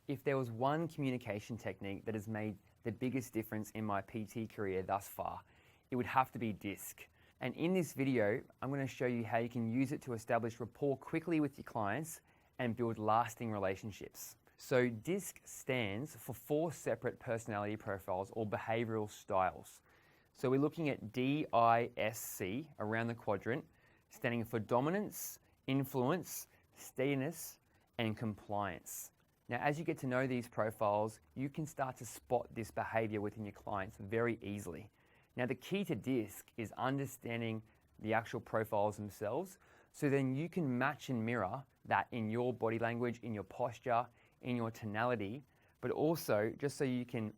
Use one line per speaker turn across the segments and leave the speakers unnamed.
if there was one communication technique that has made the biggest difference in my PT career thus far, it would have to be DISC. And in this video, I'm going to show you how you can use it to establish rapport quickly with your clients and build lasting relationships. So DISC stands for 4 separate personality profiles or behavioral styles. So we're looking at DISC around the quadrant, standing for dominance, influence, steadiness, and compliance. Now, as you get to know these profiles, you can start to spot this behavior within your clients very easily. Now, the key to DISC is understanding the actual profiles themselves, so then you can match and mirror that in your body language, in your posture, in your tonality, but also just so you can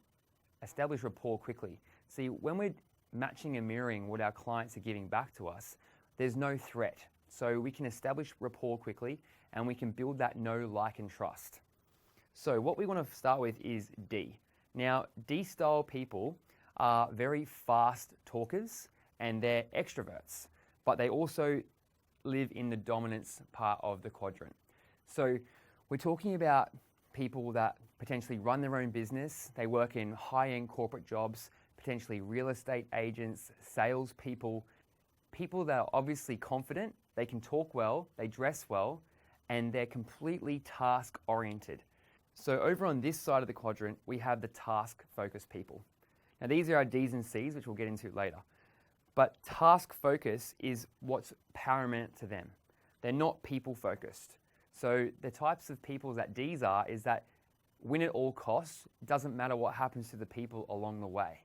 establish rapport quickly. See, when we're matching and mirroring what our clients are giving back to us, there's no threat. So we can establish rapport quickly and we can build that know, like, and trust. So what we want to start with is D. Now, D-style people are very fast talkers and they're extroverts, but they also live in the dominance part of the quadrant. So we're talking about people that potentially run their own business, they work in high-end corporate jobs, potentially real estate agents, salespeople, people that are obviously confident, they can talk well, they dress well, and they're completely task-oriented. So over on this side of the quadrant, we have the task-focused people. Now these are our D's and C's, which we'll get into later. But task focus is what's paramount to them. They're not people-focused. So the types of people that D's are is that win at all costs, doesn't matter what happens to the people along the way.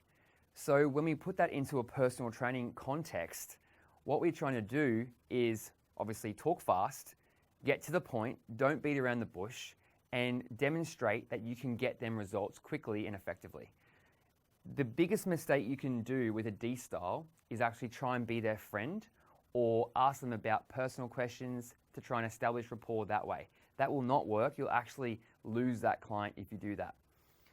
So when we put that into a personal training context, what we're trying to do is obviously talk fast, get to the point, don't beat around the bush, and demonstrate that you can get them results quickly and effectively. The biggest mistake you can do with a D style is actually try and be their friend or ask them about personal questions to try and establish rapport that way. That will not work. You'll actually lose that client if you do that.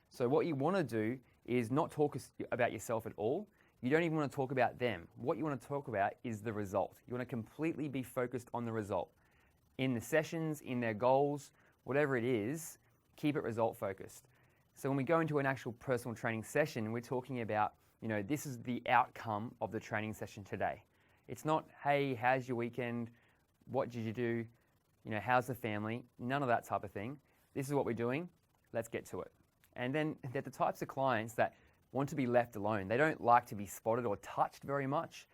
So what you want to do is not talk about yourself at all. You don't even want to talk about them. What you want to talk about is the result. You want to completely be focused on the result. In the sessions, in their goals, whatever it is, keep it result focused. So when we go into an actual personal training session, we're talking about, this is the outcome of the training session today. It's not, hey, how's your weekend? What did you do? How's the family? None of that type of thing. This is what we're doing. Let's get to it. And then they're the types of clients that want to be left alone. They don't like to be spotted or touched very much.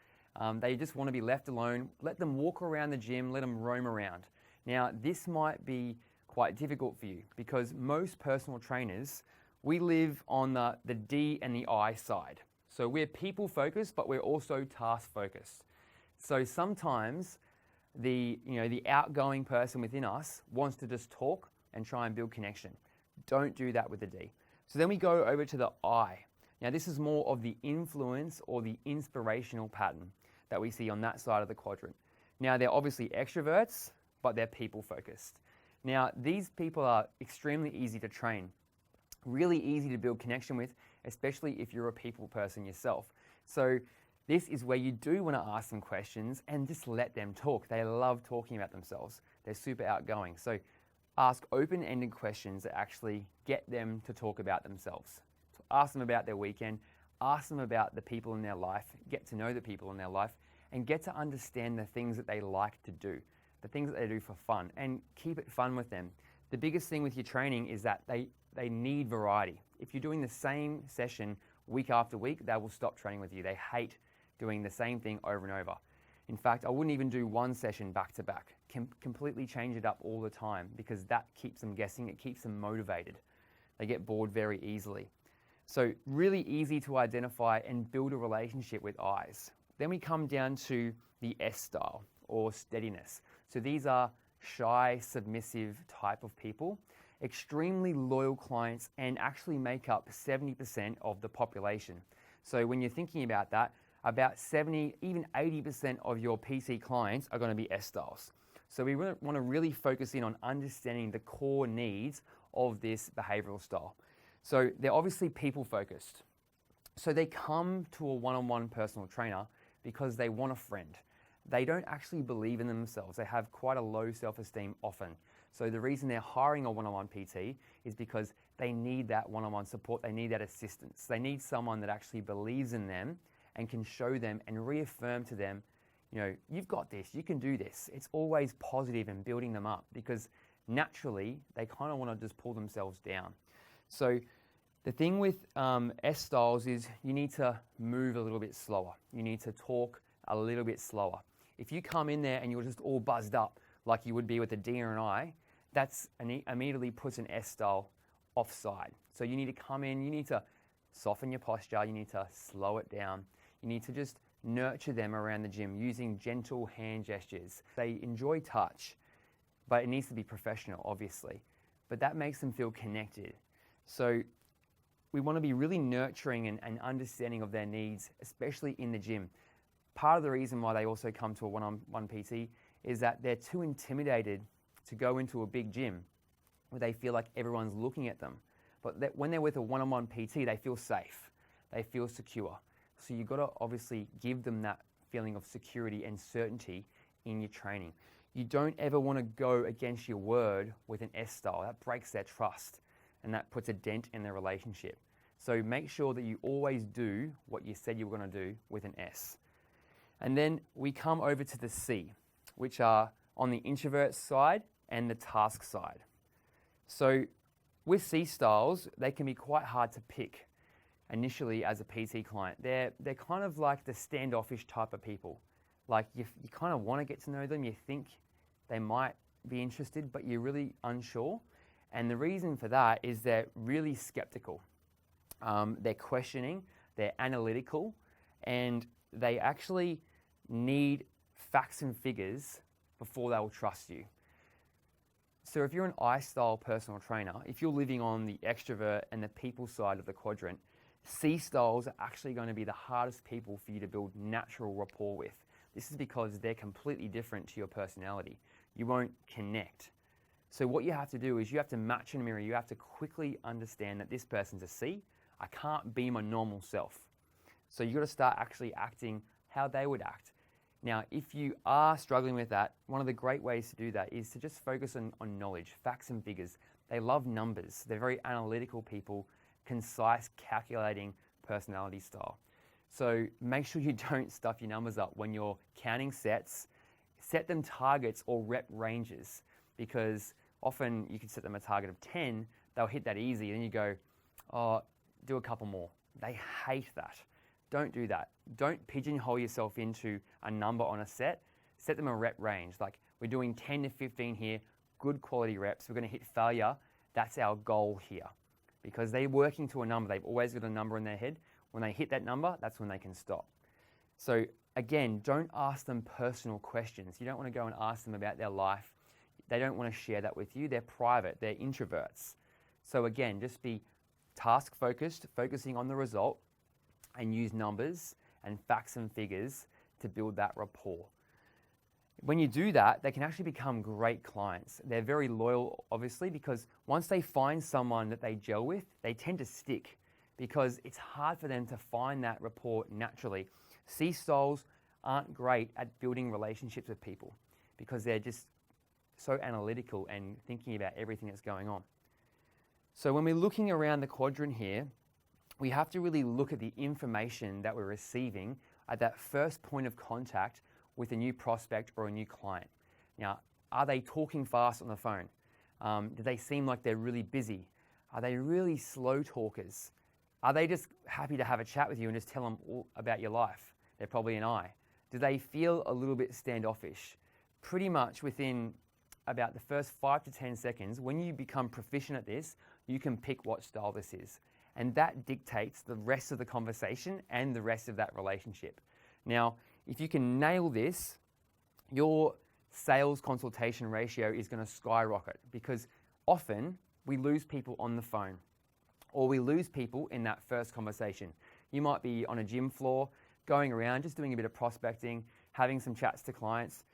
They just want to be left alone. Let them walk around the gym, let them roam around. Now, this might be quite difficult for you because most personal trainers, we live on the D and the I side. So we're people focused, but we're also task focused. So sometimes the outgoing person within us wants to just talk and try and build connection. Don't do that with the D. So then we go over to the I. Now this is more of the influence or the inspirational pattern that we see on that side of the quadrant. Now they're obviously extroverts, but they're people focused. Now these people are extremely easy to train, really easy to build connection with, especially if you're a people person yourself. So this is where you do want to ask them questions and just let them talk. They love talking about themselves. They're super outgoing. So ask open-ended questions that actually get them to talk about themselves. Ask them about their weekend, ask them about the people in their life, get to know the people in their life, and get to understand the things that they like to do, the things that they do for fun, and keep it fun with them. The biggest thing with your training is that they need variety. If you're doing the same session week after week, they will stop training with you. They hate doing the same thing over and over. In fact, I wouldn't even do one session back to back. Completely change it up all the time because that keeps them guessing, it keeps them motivated. They get bored very easily. So really easy to identify and build a relationship with I's. Then we come down to the S style or steadiness. So these are shy, submissive type of people, extremely loyal clients, and actually make up 70% of the population. So when you're thinking about that, about 70, even 80% of your PT clients are going to be S styles. So we want to really focus in on understanding the core needs of this behavioral style. So they're obviously people focused. So they come to a one-on-one personal trainer because they want a friend. They don't actually believe in themselves. They have quite a low self-esteem often. So the reason they're hiring a one-on-one PT is because they need that one-on-one support, they need that assistance. They need someone that actually believes in them and can show them and reaffirm to them, you've got this, you can do this. It's always positive and building them up, because naturally they kind of want to just pull themselves down. So the thing with S styles is you need to move a little bit slower. You need to talk a little bit slower. If you come in there and you're just all buzzed up like you would be with a D or an I, that's immediately puts an S style offside. So you need to come in, you need to soften your posture, you need to slow it down. You need to just nurture them around the gym using gentle hand gestures. They enjoy touch, but it needs to be professional, obviously. But that makes them feel connected. So we want to be really nurturing and understanding of their needs, especially in the gym. Part of the reason why they also come to a one-on-one PT is that they're too intimidated to go into a big gym where they feel like everyone's looking at them. But when they're with a one-on-one PT, they feel safe, they feel secure. So you've got to obviously give them that feeling of security and certainty in your training. You don't ever want to go against your word with an S style. That breaks their trust and that puts a dent in their relationship. So make sure that you always do what you said you were going to do with an S. And then we come over to the C, which are on the introvert side and the task side. So with C styles, they can be quite hard to pick initially as a PT client. They're kind of like the standoffish type of people. Like you kind of want to get to know them, you think they might be interested, but you're really unsure. And the reason for that is they're really skeptical. They're questioning, they're analytical, and they actually need facts and figures before they will trust you. So if you're an I-style personal trainer, if you're living on the extrovert and the people side of the quadrant, C-styles are actually going to be the hardest people for you to build natural rapport with. This is because they're completely different to your personality. You won't connect. So what you have to do is you have to match in a mirror. You have to quickly understand that this person's a C. I can't be my normal self. So you've got to start actually acting how they would act. Now, if you are struggling with that, one of the great ways to do that is to just focus on knowledge, facts and figures. They love numbers. They're very analytical people, concise, calculating personality style. So make sure you don't stuff your numbers up when you're counting sets. Set them targets or rep ranges, because often you can set them a target of 10, they'll hit that easy, then you go, oh, do a couple more. They hate that. Don't do that. Don't pigeonhole yourself into a number on a set. Set them a rep range. Like, we're doing 10 to 15 here, good quality reps. We're going to hit failure. That's our goal here. Because they're working to a number. They've always got a number in their head. When they hit that number, that's when they can stop. So again, don't ask them personal questions. You don't want to go and ask them about their life. They don't want to share that with you. They're private. They're introverts. So again, just be task focused, focusing on the result, and use numbers and facts and figures to build that rapport. When you do that, they can actually become great clients. They're very loyal, obviously, because once they find someone that they gel with, they tend to stick, because it's hard for them to find that rapport naturally. C styles aren't great at building relationships with people because they're just so analytical and thinking about everything that's going on. So when we're looking around the quadrant here, we have to really look at the information that we're receiving at that first point of contact with a new prospect or a new client. Now, are they talking fast on the phone? Do they seem like they're really busy? Are they really slow talkers? Are they just happy to have a chat with you and just tell them all about your life? They're probably an I. Do they feel a little bit standoffish? Pretty much within about the first 5 to 10 seconds, when you become proficient at this, you can pick what style this is. And that dictates the rest of the conversation and the rest of that relationship. Now, if you can nail this, your sales consultation ratio is going to skyrocket, because often we lose people on the phone, or we lose people in that first conversation. You might be on a gym floor, going around, just doing a bit of prospecting, having some chats to clients.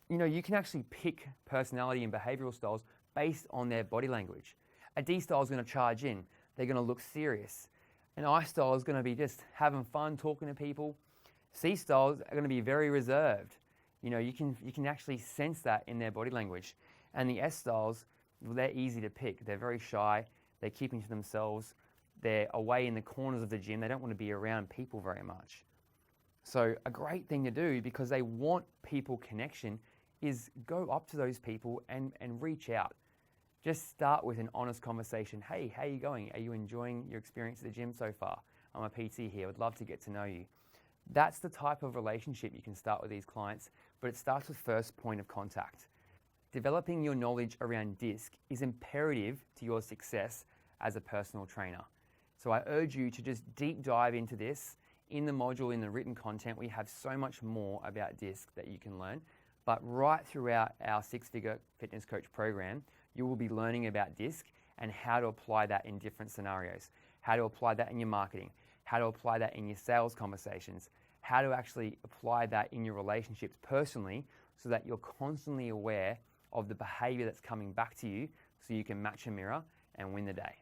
You know, you can actually pick personality and behavioral styles based on their body language. A D style is going to charge in. They're going to look serious. An I style is going to be just having fun, talking to people. C styles are going to be very reserved. You know, you can actually sense that in their body language. And the S styles, well, they're easy to pick. They're very shy, they're keeping to themselves, they're away in the corners of the gym, they don't want to be around people very much. So a great thing to do, because they want people connection, is go up to those people and reach out. Just start with an honest conversation. Hey, how are you going? Are you enjoying your experience at the gym so far? I'm a PT here, would love to get to know you. That's the type of relationship you can start with these clients, but it starts with first point of contact. Developing your knowledge around DISC is imperative to your success as a personal trainer. So I urge you to just deep dive into this. In the module, in the written content, we have so much more about DISC that you can learn. But right throughout our 6-figure fitness coach program, you will be learning about DISC and how to apply that in different scenarios, how to apply that in your marketing, how to apply that in your sales conversations, how to actually apply that in your relationships personally, so that you're constantly aware of the behavior that's coming back to you, so you can match a mirror and win the day.